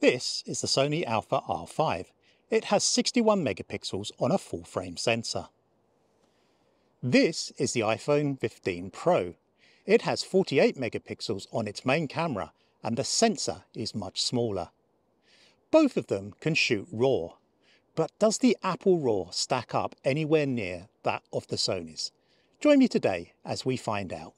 This is the Sony A7RV. It has 61 megapixels on a full frame sensor. This is the iPhone 15 Pro. It has 48 megapixels on its main camera and the sensor is much smaller. Both of them can shoot RAW. But does the Apple RAW stack up anywhere near that of the Sony's? Join me today as we find out.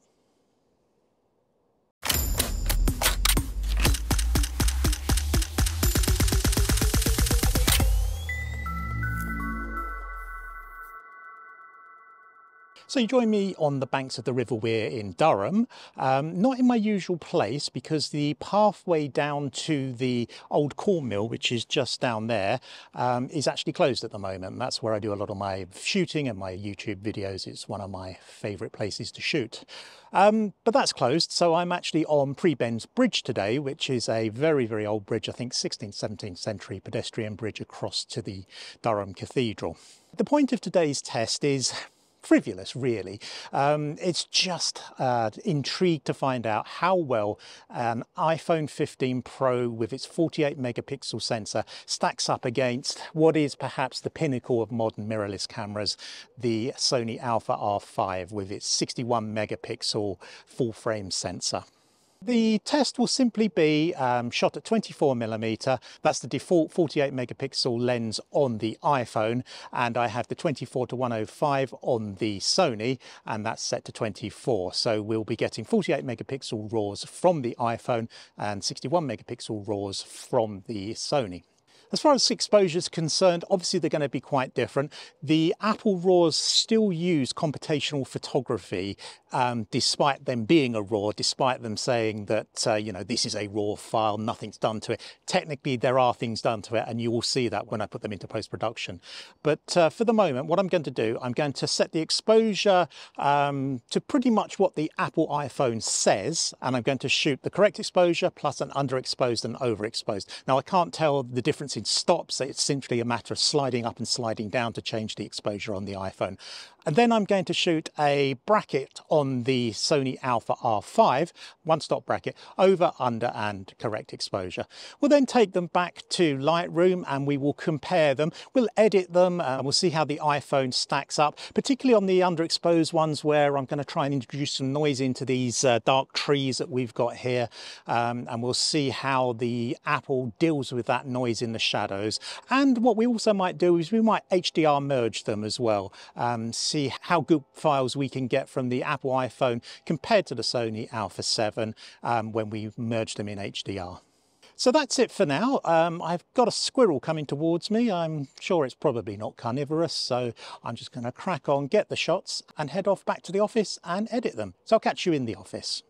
So you join me on the banks of the River Wear in Durham, not in my usual place because the pathway down to the old corn mill, which is just down there, is actually closed at the moment. That's where I do a lot of my shooting and my YouTube videos. It's one of my favourite places to shoot. But that's closed, so I'm actually on Prebends Bridge today, which is a very, very old bridge, I think 16th, 17th century pedestrian bridge across to the Durham Cathedral. The point of today's test is frivolous, really. It's just intrigued to find out how well an iPhone 15 Pro with its 48 megapixel sensor stacks up against what is perhaps the pinnacle of modern mirrorless cameras, the Sony A7RV with its 61 megapixel full frame sensor. The test will simply be shot at 24mm. That's the default 48 megapixel lens on the iPhone, and I have the 24-105 on the Sony, and that's set to 24. So we'll be getting 48 megapixel RAWs from the iPhone and 61 megapixel RAWs from the Sony. As far as exposure is concerned, obviously they're going to be quite different. The Apple RAWs still use computational photography, despite them being a RAW, despite them saying that, you know, this is a RAW file, nothing's done to it. Technically, there are things done to it, and you will see that when I put them into post-production. But for the moment, what I'm going to do, I'm going to set the exposure to pretty much what the Apple iPhone says, and I'm going to shoot the correct exposure plus an underexposed and overexposed. Now, I can't tell the difference in stops. It's simply a matter of sliding up and sliding down to change the exposure on the iPhone. And then I'm going to shoot a bracket on the Sony A7RV, one stop bracket, over, under and correct exposure. We'll then take them back to Lightroom and we will compare them. We'll edit them and we'll see how the iPhone stacks up, particularly on the underexposed ones where I'm going to try and introduce some noise into these dark trees that we've got here. And we'll see how the Apple deals with that noise in the shadows. And what we also might do is we might HDR merge them as well. See how good files we can get from the Apple iPhone compared to the Sony A7 when we merge them in HDR. So that's it for now. I've got a squirrel coming towards me. I'm sure it's probably not carnivorous, so I'm just going to crack on, get the shots and head off back to the office and edit them. So I'll catch you in the office.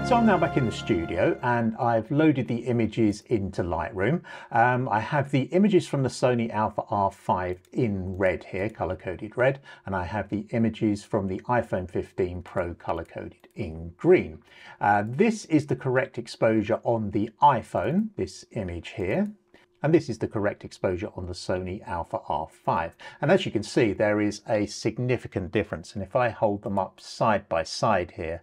So I'm now back in the studio and I've loaded the images into Lightroom. I have the images from the Sony A7RV in red here, color-coded red, and I have the images from the iPhone 15 Pro color-coded in green. This is the correct exposure on the iPhone, this image here. And this is the correct exposure on the Sony A7RV. And as you can see, there is a significant difference. And if I hold them up side by side here,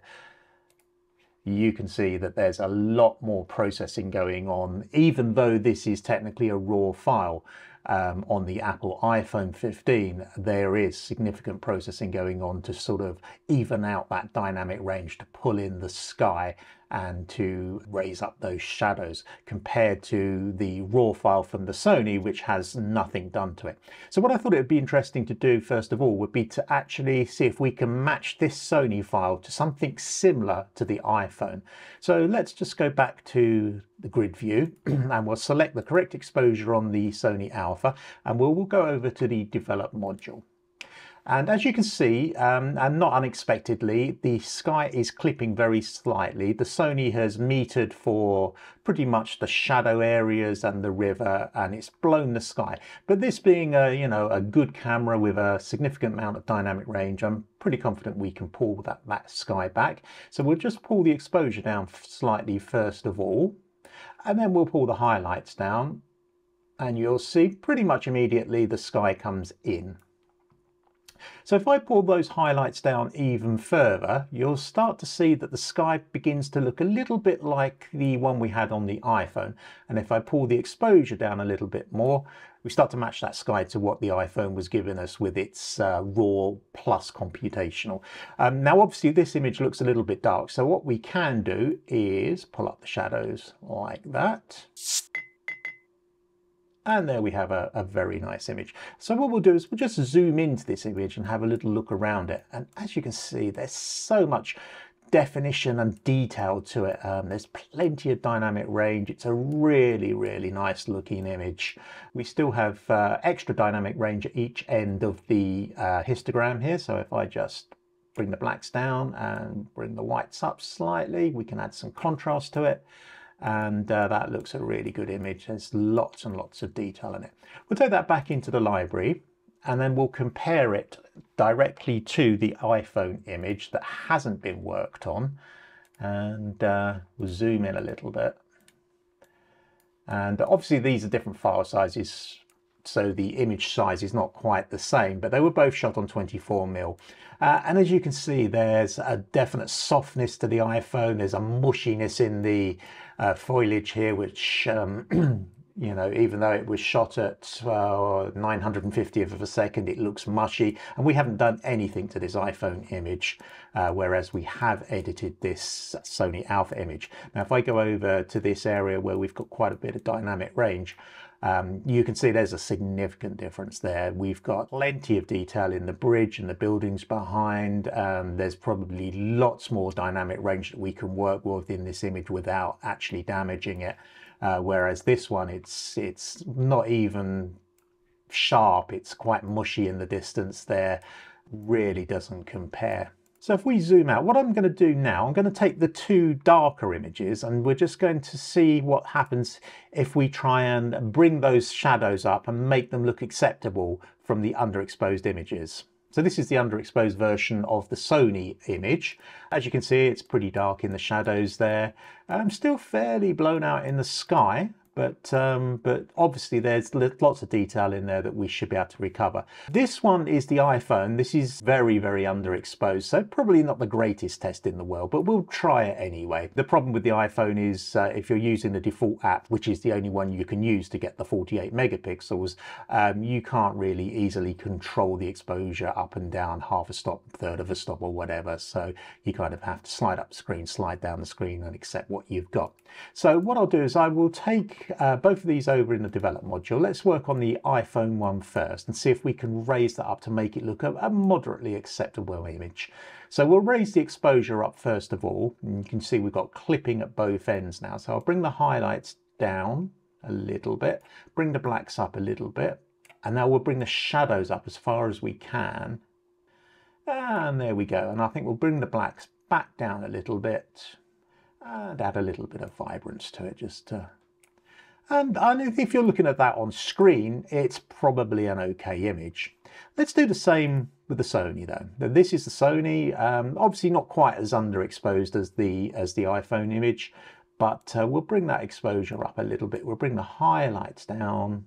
you can see that there's a lot more processing going on, even though this is technically a RAW file. On the Apple iPhone 15, there is significant processing going on to sort of even out that dynamic range, to pull in the sky and to raise up those shadows compared to the RAW file from the Sony, which has nothing done to it. So what I thought it would be interesting to do first of all would be to actually see if we can match this Sony file to something similar to the iPhone. So let's just go back to the grid view and we'll select the correct exposure on the Sony Alpha and we'll go over to the develop module. And as you can see, and not unexpectedly, the sky is clipping very slightly. The Sony has metered for pretty much the shadow areas and the river, and it's blown the sky. But this being a, you know, a good camera with a significant amount of dynamic range, I'm pretty confident we can pull that sky back. So we'll just pull the exposure down slightly first of all, and then we'll pull the highlights down, and you'll see pretty much immediately the sky comes in. So if I pull those highlights down even further, you'll start to see that the sky begins to look a little bit like the one we had on the iPhone. And if I pull the exposure down a little bit more, we start to match that sky to what the iPhone was giving us with its raw plus computational. Now obviously this image looks a little bit dark, so what we can do is pull up the shadows like that. And there we have a very nice image. So what we'll do is we'll just zoom into this image and have a little look around it. And as you can see, there's so much definition and detail to it. There's plenty of dynamic range. It's a really, really nice looking image. We still have extra dynamic range at each end of the histogram here. So if I just bring the blacks down and bring the whites up slightly, we can add some contrast to it. And that looks a really good image. There's lots and lots of detail in it. We'll take that back into the library and then we'll compare it directly to the iPhone image that hasn't been worked on. And we'll zoom in a little bit. And obviously these are different file sizes, so the image size is not quite the same, but they were both shot on 24mm. And as you can see, there's a definite softness to the iPhone. There's a mushiness in the foliage here, which, you know, even though it was shot at 950th of a second, it looks mushy. And we haven't done anything to this iPhone image, whereas we have edited this Sony Alpha image. Now, if I go over to this area where we've got quite a bit of dynamic range, you can see there's a significant difference there. We've got plenty of detail in the bridge and the buildings behind. There's probably lots more dynamic range that we can work with in this image without actually damaging it. Whereas this one, it's not even sharp. It's quite mushy in the distance there. Really doesn't compare. So if we zoom out, what I'm going to do now, I'm going to take the two darker images and we're just going to see what happens if we try and bring those shadows up and make them look acceptable from the underexposed images. So this is the underexposed version of the Sony image. As you can see, it's pretty dark in the shadows there. Still fairly blown out in the sky. But obviously there's lots of detail in there that we should be able to recover. This one is the iPhone. This is very, very underexposed, so probably not the greatest test in the world, but we'll try it anyway. The problem with the iPhone is if you're using the default app, which is the only one you can use to get the 48 megapixels, you can't really easily control the exposure up and down half a stop, third of a stop or whatever. So you kind of have to slide up the screen, slide down the screen and accept what you've got. So what I'll do is I will take both of these over in the develop module. Let's work on the iPhone one first and see if we can raise that up to make it look a moderately acceptable image. So we'll raise the exposure up first of all, and you can see we've got clipping at both ends now. So I'll bring the highlights down a little bit, bring the blacks up a little bit, and now we'll bring the shadows up as far as we can. And there we go. And I think we'll bring the blacks back down a little bit and add a little bit of vibrance to it just to... And if you're looking at that on screen, it's probably an okay image. Let's do the same with the Sony though. This is the Sony, obviously not quite as underexposed as the iPhone image, but we'll bring that exposure up a little bit. We'll bring the highlights down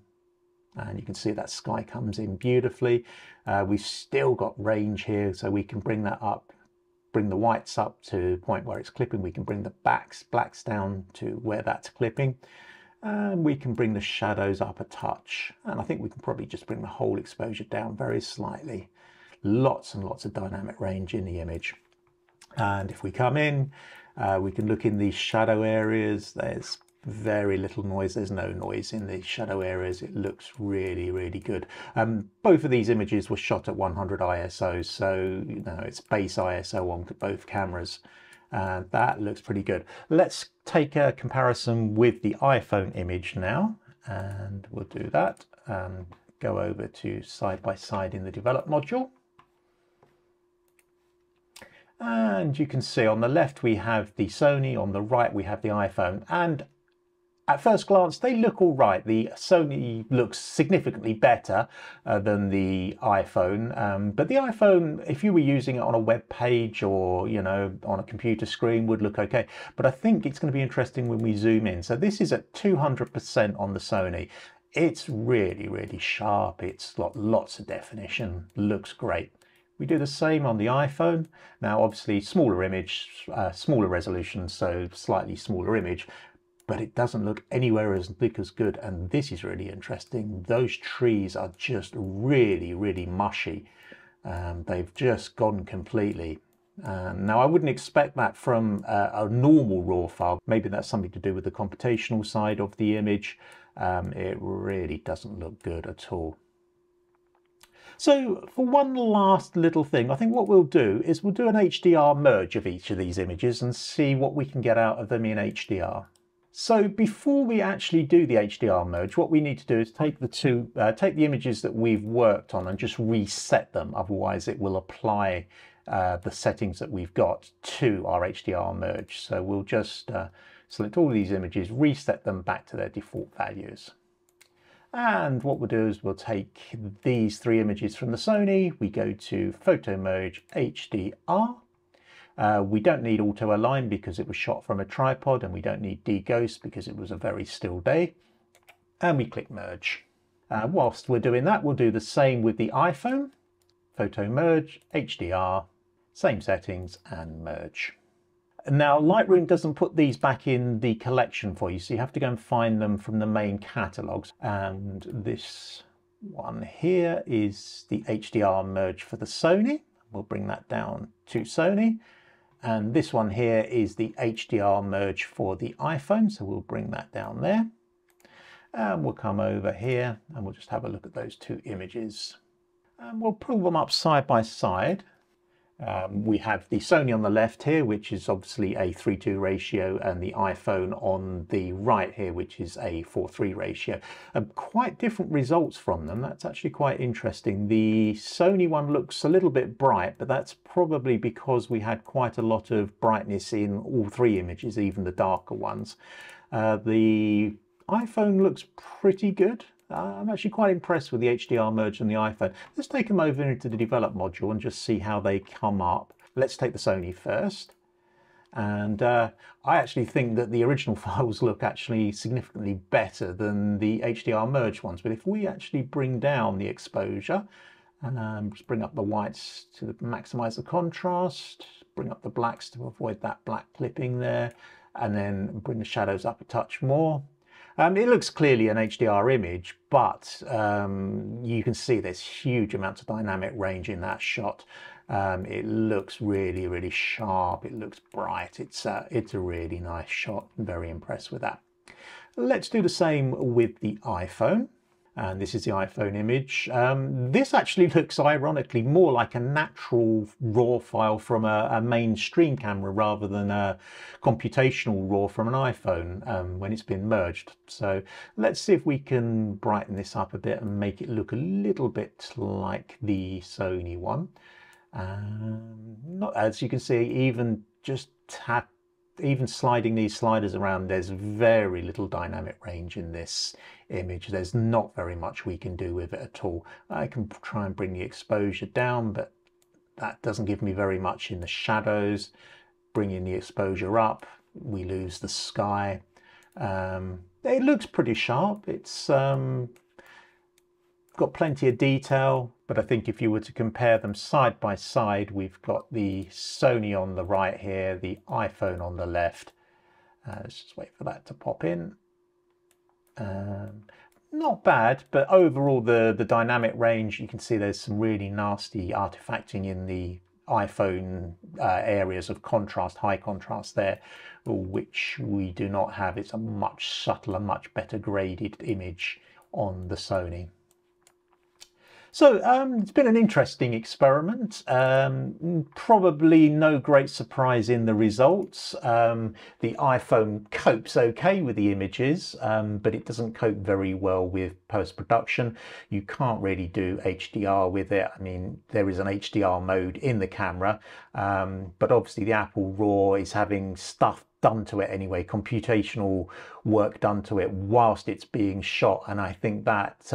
and you can see that sky comes in beautifully. We've still got range here, so we can bring that up, bring the whites up to the point where it's clipping. We can bring the blacks down to where that's clipping. And we can bring the shadows up a touch. And I think we can probably just bring the whole exposure down very slightly. Lots and lots of dynamic range in the image. And if we come in, we can look in these shadow areas. There's very little noise. There's no noise in the shadow areas. It looks really, really good. Both of these images were shot at 100 ISO. So, you know, it's base ISO on both cameras. That looks pretty good. Let's take a comparison with the iPhone image now, and we'll do that. Go over to side by side in the develop module. And you can see on the left we have the Sony, on the right we have the iPhone, and at first glance they look all right. The Sony looks significantly better than the iPhone, but the iPhone, if you were using it on a web page or, you know, on a computer screen, would look okay. But I think it's going to be interesting when we zoom in. So this is at 200% on the Sony. It's really, really sharp. It's got lots of definition, looks great. We do the same on the iPhone. Now obviously smaller image, smaller resolution, so slightly smaller image, but it doesn't look anywhere as good. And this is really interesting. Those trees are just really, really mushy. They've just gone completely. Now I wouldn't expect that from a normal RAW file. Maybe that's something to do with the computational side of the image. It really doesn't look good at all. So for one last little thing, I think what we'll do is we'll do an HDR merge of each of these images and see what we can get out of them in HDR. So before we actually do the HDR merge, what we need to do is take the images that we've worked on and just reset them. Otherwise it will apply the settings that we've got to our HDR merge. So we'll just select all these images, reset them back to their default values. And what we'll do is we'll take these three images from the Sony, we go to Photo Merge HDR. We don't need auto align because it was shot from a tripod, and we don't need deghost because it was a very still day. And we click merge. Whilst we're doing that, we'll do the same with the iPhone. Photo Merge HDR, same settings, and merge. Now Lightroom doesn't put these back in the collection for you, so you have to go and find them from the main catalogues. And this one here is the HDR merge for the Sony. We'll bring that down to Sony. And this one here is the HDR merge for the iPhone, so we'll bring that down there. And we'll come over here and we'll just have a look at those two images. And we'll pull them up side by side. We have the Sony on the left here, which is obviously a 3:2 ratio, and the iPhone on the right here, which is a 4:3 ratio. Quite different results from them. That's actually quite interesting. The Sony one looks a little bit bright, but that's probably because we had quite a lot of brightness in all three images, even the darker ones. The iPhone looks pretty good. I'm actually quite impressed with the HDR merge on the iPhone. Let's take them over into the develop module and just see how they come up. Let's take the Sony first. And I actually think that the original files look actually significantly better than the HDR merge ones. But if we actually bring down the exposure and just bring up the whites to maximize the contrast, bring up the blacks to avoid that black clipping there, and then bring the shadows up a touch more. It looks clearly an HDR image, but you can see there's huge amounts of dynamic range in that shot. It looks really, really sharp. It looks bright. It's a really nice shot. I'm very impressed with that. Let's do the same with the iPhone. And this is the iPhone image. This actually looks ironically more like a natural RAW file from a mainstream camera rather than a computational RAW from an iPhone when it's been merged. So let's see if we can brighten this up a bit and make it look a little bit like the Sony one. Not, as you can see, even sliding these sliders around, there's very little dynamic range in this image. There's not very much we can do with it at all. I can try and bring the exposure down, but that doesn't give me very much in the shadows. Bringing the exposure up, we lose the sky. It looks pretty sharp. It's got plenty of detail, but I think if you were to compare them side by side, we've got the Sony on the right here, the iPhone on the left. Let's just wait for that to pop in. Not bad, but overall the dynamic range, you can see there's some really nasty artifacting in the iPhone areas of contrast, high contrast there, which we do not have. It's a much subtler, much better graded image on the Sony. So it's been an interesting experiment. Probably no great surprise in the results. The iPhone copes okay with the images, but it doesn't cope very well with post-production. You can't really do HDR with it. I mean, there is an HDR mode in the camera, but obviously the Apple RAW is having stuff done to it anyway, computational work done to it whilst it's being shot. And I think that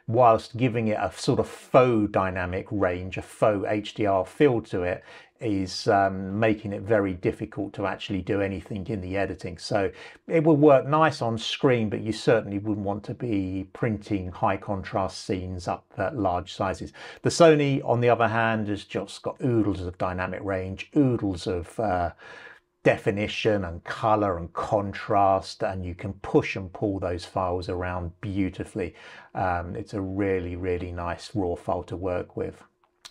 whilst giving it a sort of faux dynamic range, a faux HDR feel to it, is making it very difficult to actually do anything in the editing. So it will work nice on screen, but you certainly wouldn't want to be printing high contrast scenes up at large sizes. The Sony, on the other hand, has just got oodles of dynamic range, oodles of definition and color and contrast, and you can push and pull those files around beautifully. It's a really, really nice raw file to work with.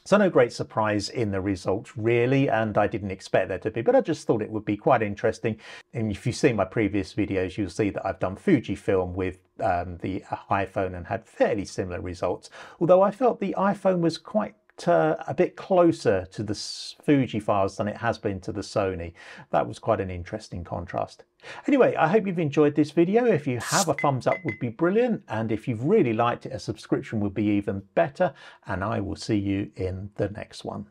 So no great surprise in the results really, and I didn't expect there to be, but I just thought it would be quite interesting. And if you've seen my previous videos, you'll see that I've done Fujifilm with the iPhone and had fairly similar results, although I felt the iPhone was quite a bit closer to the Fuji files than it has been to the Sony. That was quite an interesting contrast. Anyway, I hope you've enjoyed this video. If you have, a thumbs up would be brilliant, and if you've really liked it, a subscription would be even better, and I will see you in the next one.